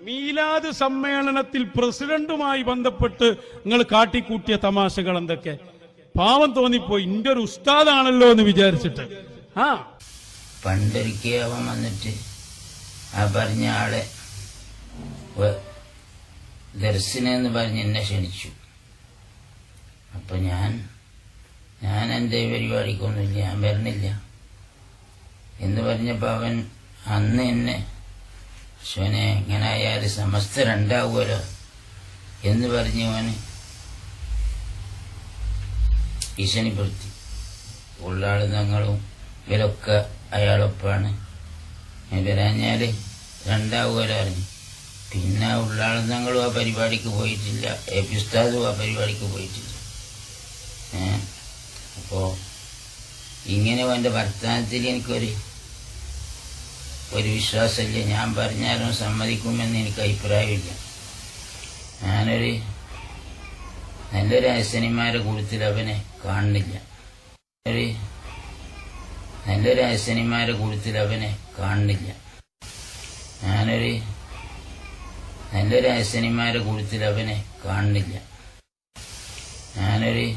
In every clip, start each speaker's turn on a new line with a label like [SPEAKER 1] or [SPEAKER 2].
[SPEAKER 1] മീലാദ് സമ്മേളനത്തിൽ പ്രസിഡന്റുമായി ബന്ധപ്പെട്ട് നിങ്ങൾ കാട്ടിക്കൂട്ടിയ തമാശകൾ എന്തൊക്കെ? പാവം തോന്നിപ്പോയി, ഇന്റെ ഒരു ഉസ്താദാണല്ലോ എന്ന് വിചാരിച്ചിട്ട്.
[SPEAKER 2] പണ്ടൊരിക്കൽ അവൻ വന്നിട്ട് ആ പറഞ്ഞ ആളെ ദർശനെന്ന് പറഞ്ഞ് എന്നെ ക്ഷണിച്ചു. അപ്പൊ ഞാൻ എന്റെ പരിപാടിക്കൊന്നുമില്ല, ഞാൻ വരണില്ല എന്ന് പറഞ്ഞപ്പോ അവൻ അന്ന് എന്നെ ശോനെ ഇങ്ങനെ ആയാല് സമസ്തരുണ്ടാവുമല്ലോ എന്ന് പറഞ്ഞ് അവന് ഭീഷണിപ്പെടുത്തി. ഉള്ളാള് ഞങ്ങളും ഇവരൊക്കെ അയാളൊപ്പാണ്, വരാഞ്ഞാല് രണ്ടാവുമല്ലോ അറിഞ്ഞു. പിന്നെ ഉള്ളാള് ഞങ്ങളും ആ പരിപാടിക്ക് പോയിട്ടില്ല, എ പി ഉസ്താദും ആ പരിപാടിക്ക് പോയിട്ടില്ല. അപ്പോ ഇങ്ങനെ എന്റെ വർത്തമാനത്തിൽ എനിക്കൊരു വിശ്വാസമില്ല. ഞാൻ പറഞ്ഞാലും സമ്മതിക്കുമെന്ന് എനിക്ക് അഭിപ്രായമില്ല. ഞാനൊരു നല്ലൊരു ഹസനിമാരെ കൂട്ടത്തിൽ അവനെ കാണുന്നില്ല. നല്ലൊരു ഹസനിമാരെ കൂട്ടത്തിൽ അവനെ കാണുന്നില്ല. ഞാനൊരു നല്ലൊരു ഹസനിമാരെ കൂട്ടത്തിൽ അവനെ കാണുന്നില്ല. ഞാനൊരു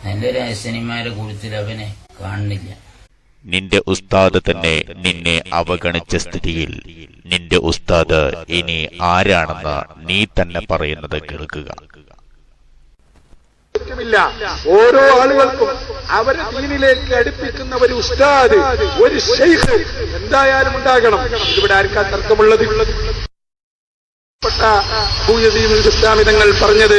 [SPEAKER 2] നല്ലൊരു ഹസനിമാരെ കൂട്ടത്തിൽ അവനെ കാണുന്നില്ല.
[SPEAKER 3] നിന്റെ ഉസ്താദ് തന്നെ നിന്നെ അവഗണിച്ച സ്ഥിതിയിൽ നിന്റെ ഉസ്താദ് ഇനി ആരാണെന്ന് നീ തന്നെ പറയുന്നത് കേൾക്കുക.
[SPEAKER 4] ഓരോ ആളുകൾക്കും അവരെ ദീനിലേക്ക് അടുപ്പിക്കുന്ന ഒരു ഉസ്താദ്, ഒരു ശൈഖ് എന്തായാലും ഉണ്ടാകണം. ഇവിടെ ആർക്കാ തർക്കമുള്ളത്? അബൂ യസീദ് ബിസ്താമി തങ്ങൾ പറഞ്ഞത്